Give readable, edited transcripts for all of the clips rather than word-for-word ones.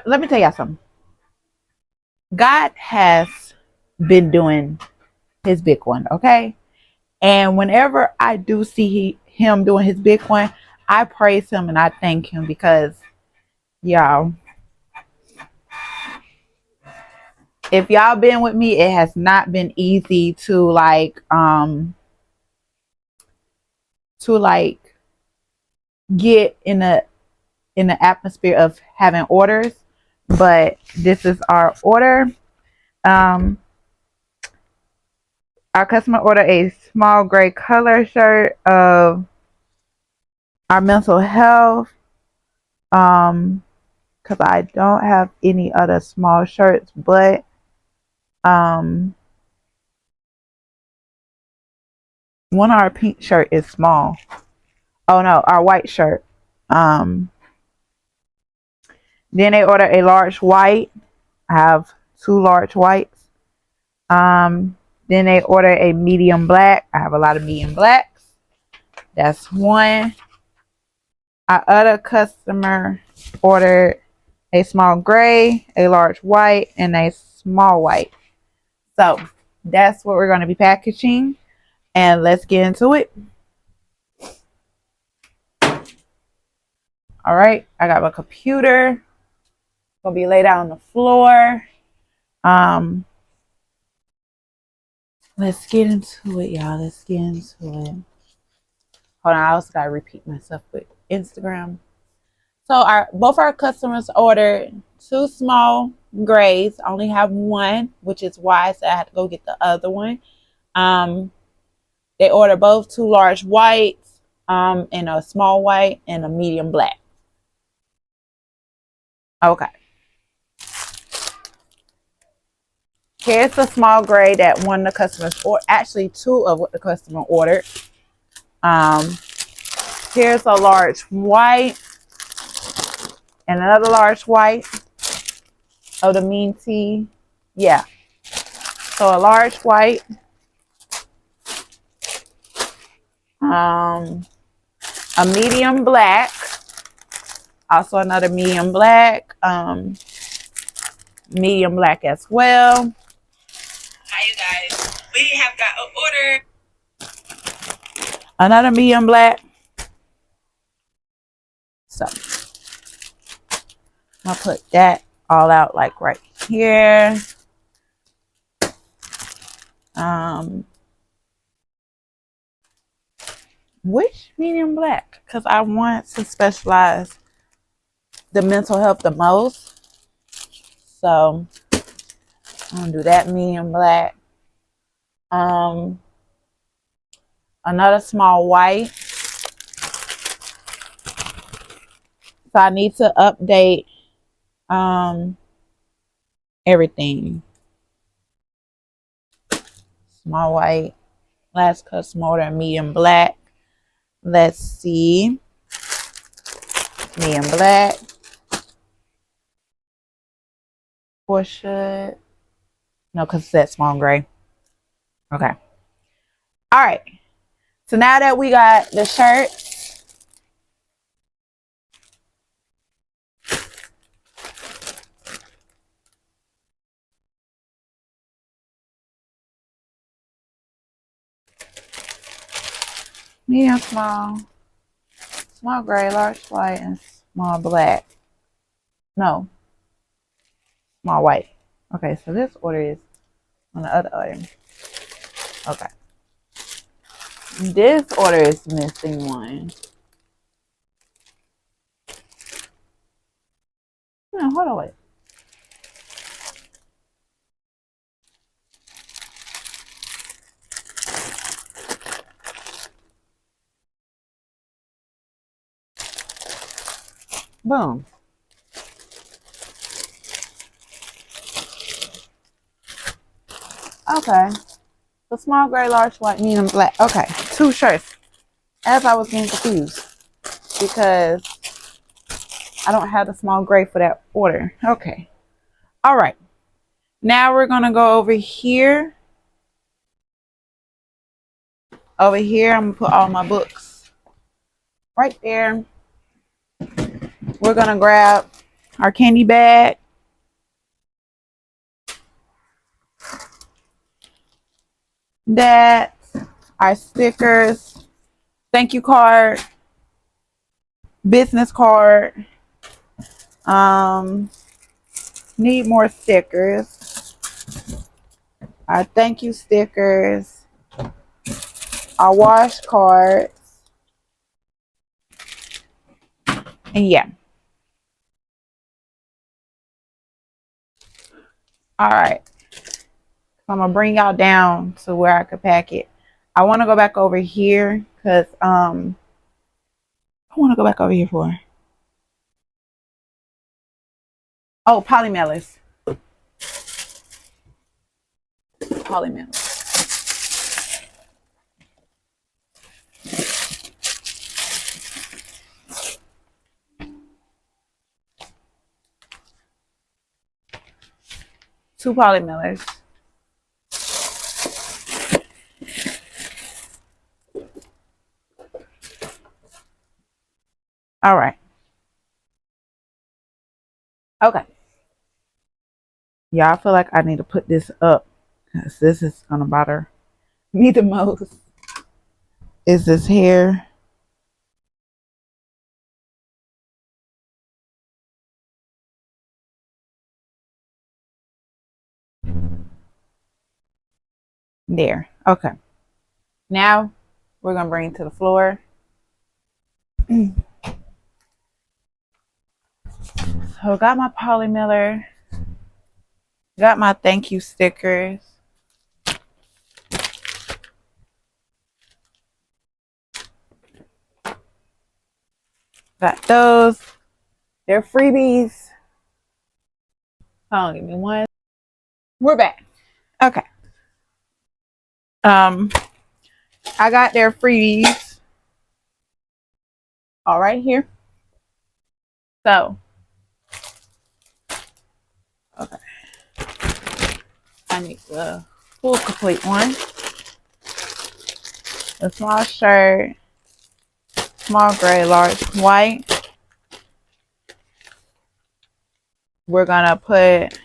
let me tell y'all something. God has been doing his big one, okay? And whenever I do see him doing his big one, I praise him and I thank him because, y'all, if y'all been with me, it has not been easy to get in the atmosphere of having orders. But this is our order. Um, our customer ordered a small gray color shirt of our mental health. Because I don't have any other small shirts, but one of our pink shirt is small. Oh no, our white shirt. Um, then they order a large white. I have two large whites. Then they order a medium black. I have a lot of medium blacks. That's one. Our other customer ordered a small gray, a large white, and a small white. So that's what we're going to be packaging. And let's get into it. All right, I got my computer. Gonna be laid out on the floor. Let's get into it, y'all. Let's get into it. Hold on, I also gotta repeat myself with Instagram. So both our customers ordered two small grays. I only have one, which is why I said I had to go get the other one. They ordered both two large whites, and a small white and a medium black. Okay. Here's the small gray that one of the customers, or actually two of what the customer ordered. Here's a large white and another large white of the mean tea. Yeah. So a large white. A medium black. Also another medium black. Medium black as well. Hi, you guys. We have got an order. Another medium black. So I'll put that all out like right here. Which medium black? Because I want to specialize the mental health the most. So I'm gonna do that medium black. Another small white. So I need to update everything. Small white. Last custom order, medium black. Let's see. Medium black. Or should no, because it's that small gray. Okay. All right. So now that we got the shirt, medium small, small gray, large white, and small black. No, small white. Okay, so this order is on the other order. Okay. This order is missing one. No, hold on, wait. Boom. Okay. The small gray, large white, medium black. Okay, two shirts. As I was getting confused because I don't have the small gray for that order. Okay. All right. Now we're going to go over here. Over here, I'm going to put all my books right there. We're going to grab our candy bag. That, our stickers, thank you card, business card. Need more stickers. Our thank you stickers, our wash cards, and yeah. All right. So I'm gonna bring y'all down to where I could pack it. I want to go back over here because I want to go back over here for polymailers. Polymailers. 2 polymailers. All right. Okay. Yeah, I feel like I need to put this up because this is gonna bother me the most. Is this hair? There. Okay. Now we're gonna bring it to the floor. So got my polymiller, got my thank you stickers. Got those. They're freebies. Hold on, give me one. We're back. Okay. I got their freebies all right here. So, okay. I need the full complete one. A small shirt, small gray, large white. We're gonna put,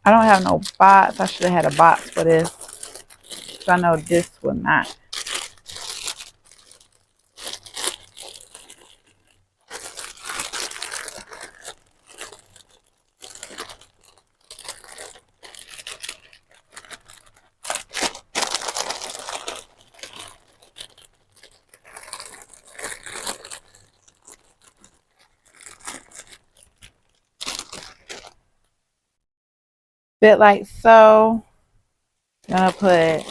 I don't have no box. I should have had a box for this. So I know this will not. Fit like so. Gonna put,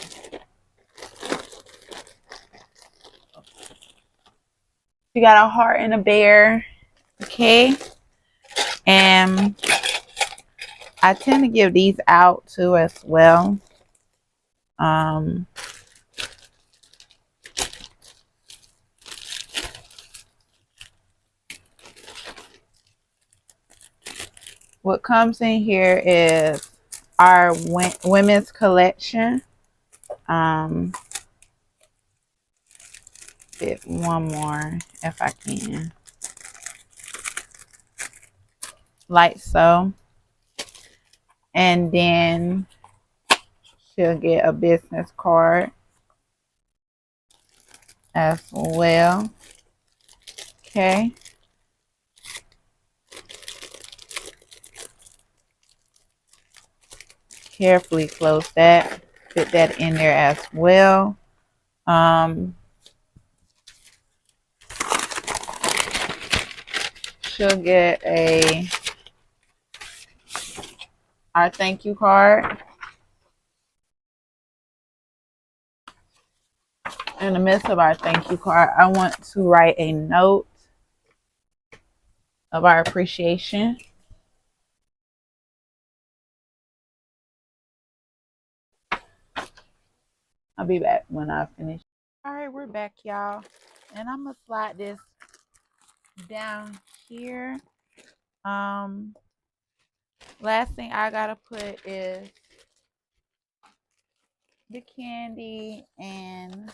you got a heart and a bear. Okay. And I tend to give these out too as well. What comes in here is our women's collection. Fit one more if I can. Like so. And then she'll get a business card as well. Okay. Carefully close that. Fit that in there as well. She'll get our thank you card. In the midst of our thank you card, I want to write a note of our appreciation. I'll be back when I finish. All right, we're back, y'all. And I'm going to slide this down here. Last thing I got to put is the candy and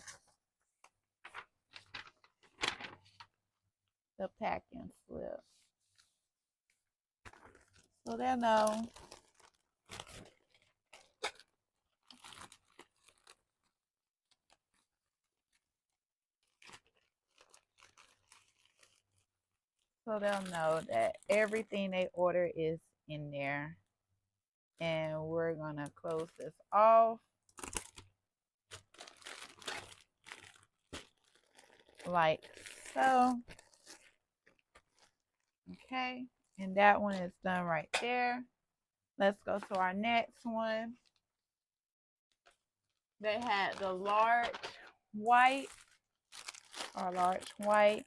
the packing slip. So they'll know. So they'll know that everything they order is in there. And we're going to close this off like so. Okay. And that one is done right there. Let's go to our next one. They had the large white or large white.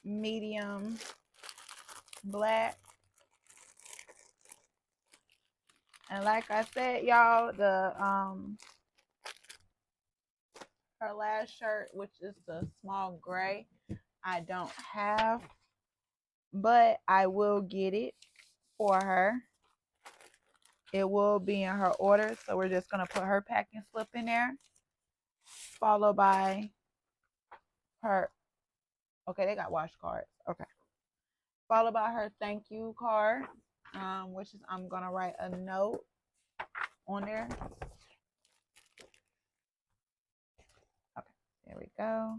Medium black. And like I said, y'all, the her last shirt, which is the small gray, I don't have, but I will get it for her. It will be in her order, so we're just gonna put her packing slip in there, followed by her. Okay, they got wash cards. Okay, followed by her thank you card, which is I'm gonna write a note on there. Okay, there we go.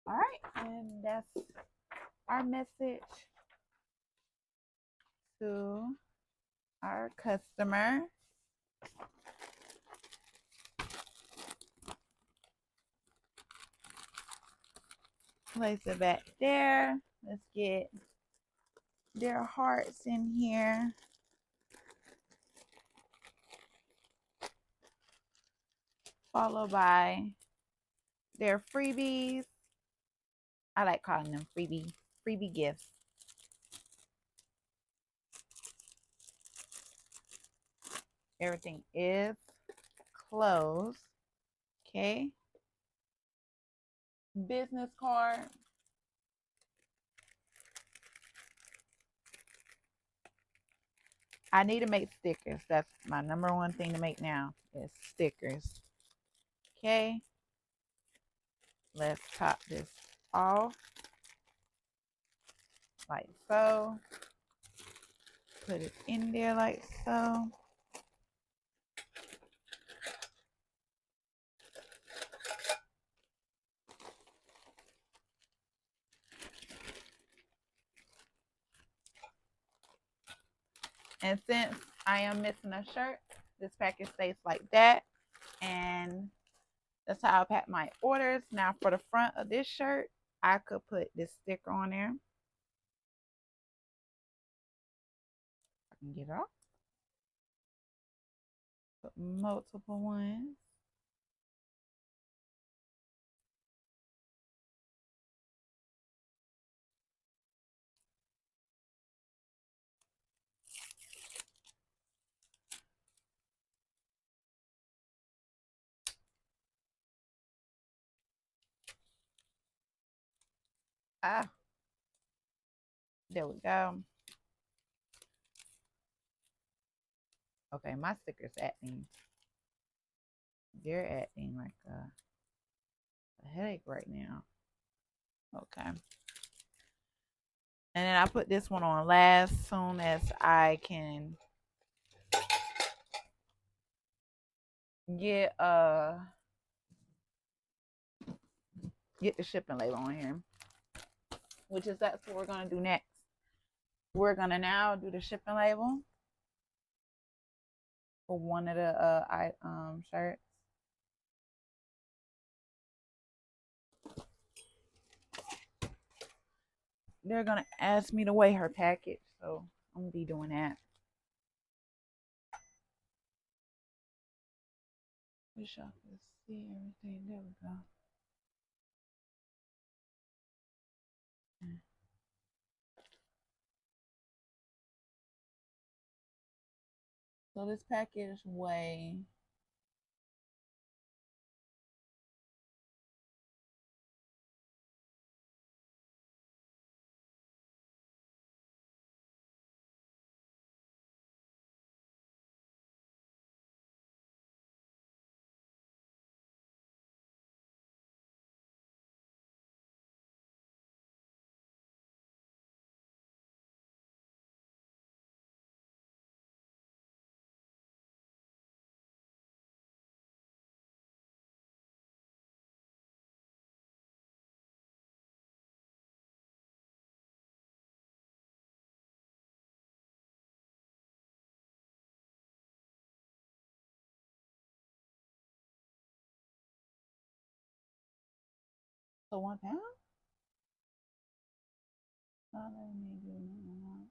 All right, and that's our message to our customer. Place it back there. Let's get their hearts in here. Followed by their freebies. I like calling them freebie gifts. Everything is closed. Okay. Business card. I need to make stickers. That's my number one thing to make now is stickers. Okay. Let's top this off like so. Put it in there like so. And since I am missing a shirt, this package stays like that. And that's how I pack my orders. Now for the front of this shirt, I could put this sticker on there. I can get it off. Put multiple ones. Ah, there we go. Okay, my sticker's acting. They're acting like a headache right now. Okay. And then I put this one on last soon as I can get the shipping label on here. Which is that's what we're gonna do next. We're gonna now do the shipping label for one of the shirts. They're gonna ask me to weigh her package, so I'm gonna be doing that. Wish I could see everything. There we go. So this package weighs 1 pound. Let me do that.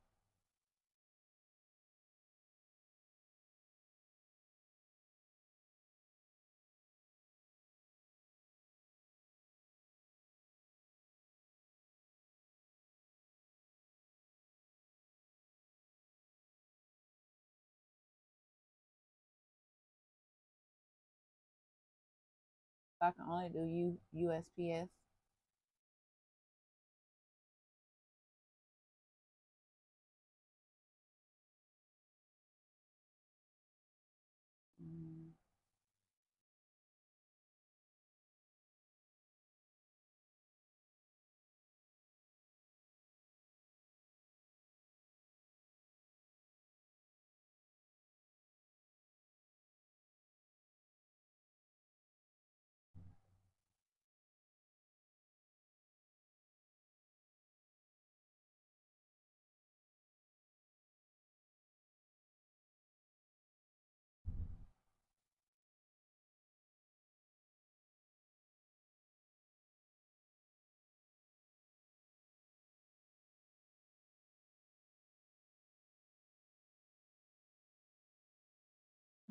I can only do USPS.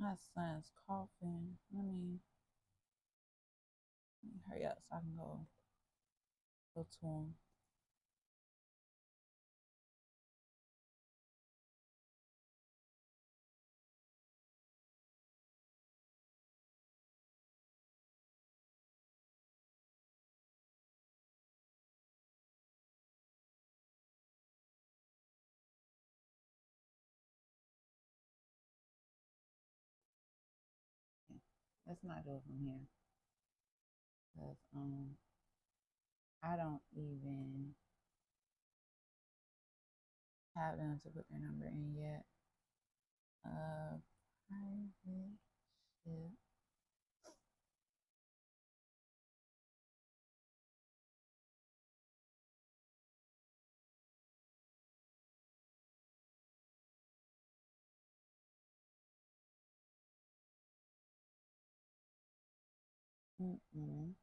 My son's coughing. Let me hurry up so I can go to him. Let's not do it from here. Because I don't even have them to put their number in yet. Private ship. Mm-mm.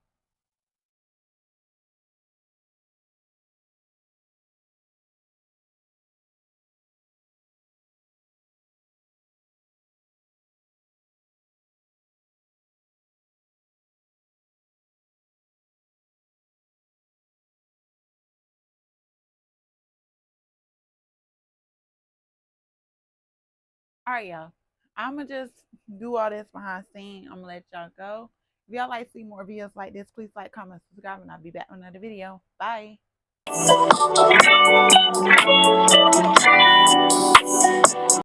All right, y'all. I'm going to just do all this behind the scene. I'm going to let y'all go. If y'all like to see more videos like this, please like, comment, subscribe, and I'll be back with another video. Bye.